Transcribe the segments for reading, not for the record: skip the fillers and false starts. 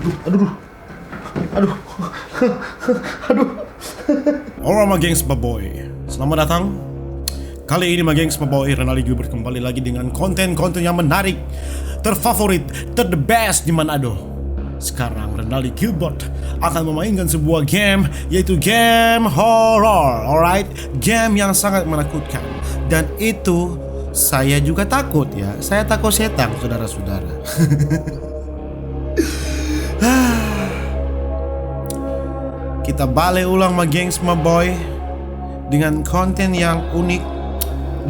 Aduh. Aduh. Aduh. Alright, my gengs, boy. Selamat datang. Kali ini my gengs, boy, Renali Gilbert kembali lagi dengan konten-konten yang menarik, terfavorit, the best di Manado. Sekarang Renali Gilbert akan memainkan sebuah game, yaitu game horror. Alright, game yang sangat menakutkan. Dan itu saya juga takut ya. Saya takut setan, saudara-saudara. Kita balik ulang my gengs, my boy, dengan konten yang unik,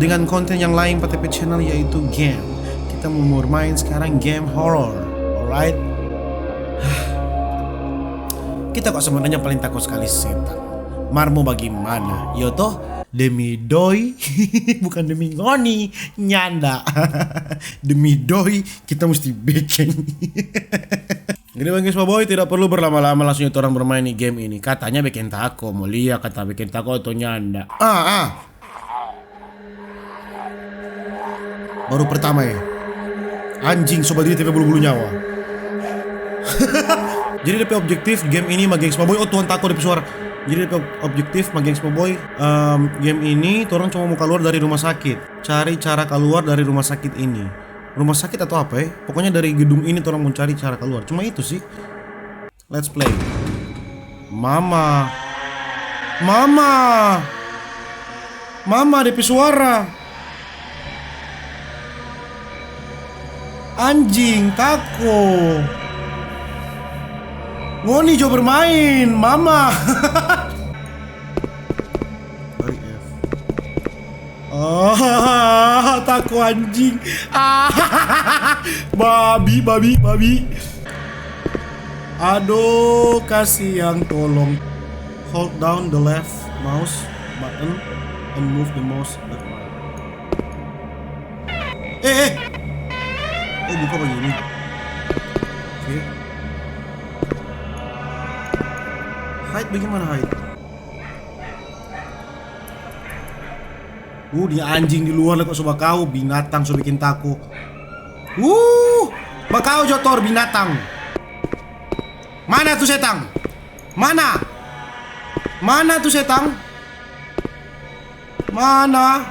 dengan konten yang lain PTP channel, yaitu game. Kita mau bermain sekarang game horror. Alright. Kita kok sebenarnya paling takut sekali setan. Marmo bagaimana? Yo toh demi doi bukan demi ngoni nyanda. Demi doi kita mesti bikin. Gini bang guys, boy, tidak perlu berlama-lama, langsung itu orang bermain di game ini. Katanya bikin tako, mau lihat kata bikin tako atau nyanda. Baru pertama ya. Anjing sobat ini bulu-bulu nyawa. Jadi DP objektif game ini my gengs, boy. Oh Tuhan tako DP suara. Jadi DP objektif my gengs, boy. Game ini orang cuma mau keluar dari rumah sakit. Cari cara keluar dari rumah sakit ini. Rumah sakit atau apa ya? Pokoknya dari gedung ini orang mau cari cara keluar. Cuma itu sih. Let's play. Mama DP suara. Anjing tako. Ngoni jo bermain, mama. Tako anjing. Babi. Aduh, kasihan, tolong. Hold down the left mouse button and move the mouse back right. Oh, buka begini. Oke. Hide bagaimana hide? Dia anjing di luar kok sobat kau, binatang so bikin takut. Bakau jotor binatang. Mana tuh setang? Mana tuh setang? Mana?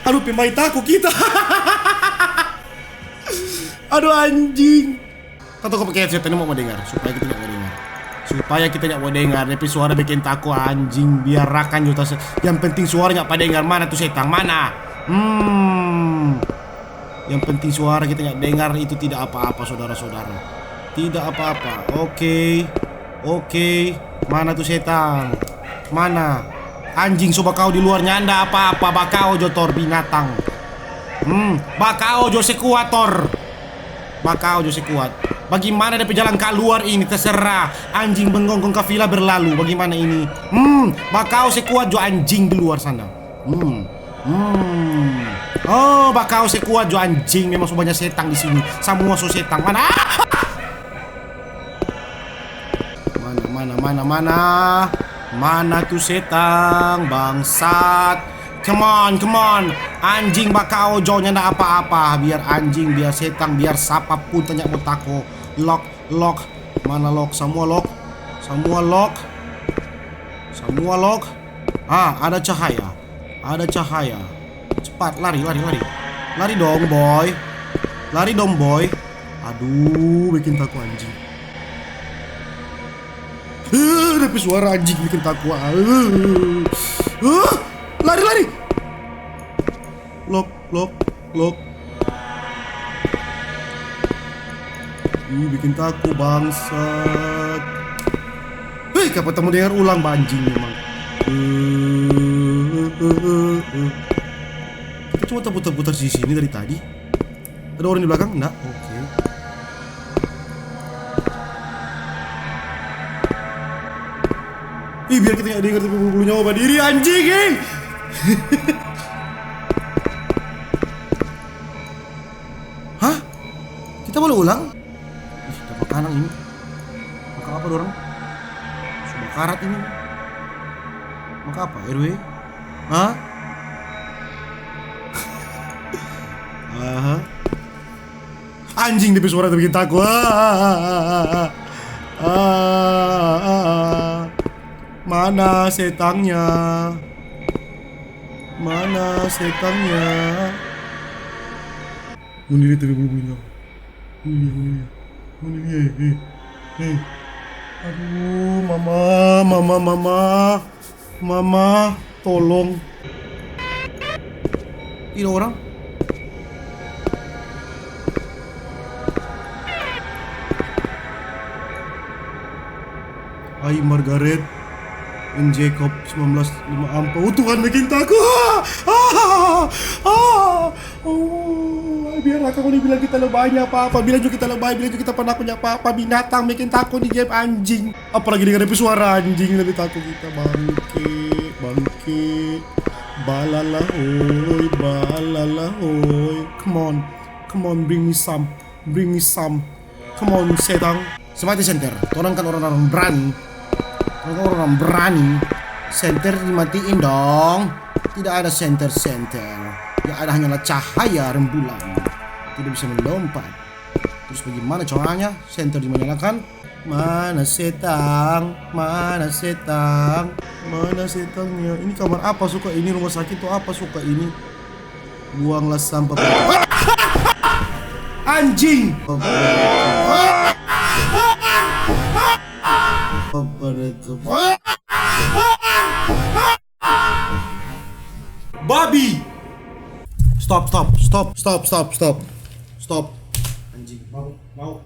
Aduh, pemain takut kita. Aduh anjing. Kata kau pakai headset ini mau dengar supaya kita nggak dengar. Supaya kita nggak mau dengar, tapi suara bikin takut anjing. Biar rakan juta. Yang penting suara nggak pada dengar. Mana tuh setang? Mana? Yang penting suara kita nggak dengar, itu tidak apa-apa saudara-saudara. Tidak apa-apa. Oke. Mana tuh setang? Mana? Anjing sobat kau di luar nyanda apa-apa. Bakau jotor binatang. Bakau jo sekuator. Bakau jo sekuat. Bagaimana ada pejalan keluar ini, terserah. Anjing menggonggong kafilah berlalu. Bagaimana ini? Bakau sekuat jo anjing di luar sana. Oh, bakau sekuat jo anjing. Memang banyak setang di sini. Semua so setang. Mana? Mana tuh setang, bangsat. Come on. Anjing bakau jo nyanda apa-apa. Biar anjing, biar setang, biar siapapun tanya mau tako. Lock. Mana lock? Semua lock. Ada cahaya. Cepat lari. Lari dong boy. Aduh, bikin takut anjing. Tapi suara anjing bikin takut. Lari. Lock. Bikin takut bangsat. Kapan temu dengar ulang banjing memang. Kita cuma putar-putar di sini dari tadi. Ada orang di belakang? Enggak. Oke. Biar kita nggak dengar tapi bulu nyawa berdiri anjing. Hah? Kita boleh ulang? Dapat kanang ini. Maka apa dorang? Sudah karat ini. Maka apa? RW? Hah? Anjing, tapi suara bikin takut. Mana setannya? Mana setannya? Bunuh diri tapi belum bilang. Bunuh diri. Aduh, mama, tolong. Ini orang. Hai Margaret and Jacob 1905 ampun. Oh Tuhan, bikin takut. Biar aku nih bilang kita lebahnya apa-apa. Bilang juga kita lebay, bilang juga kita penakutnya apa-apa. Binatang bikin takut di game anjing. Apalagi dengan suara anjing lebih takut kita. Bangke. Balala oi. Come on, bring me some. Come on, setan. Semati center. Orang kan orang-orang berani. Orang-orang berani. Center dimatiin dong. Tidak ada center. Yang ada hanyalah cahaya rembulan. Tidak bisa melompat. Terus bagaimana caranya? Center dinyalakan. Mana setangnya? Ini kamar apa suka ini? Rumah sakit tuh apa suka ini? Buanglah sampah. Anjing. Babi. Stop. Anjing, mau.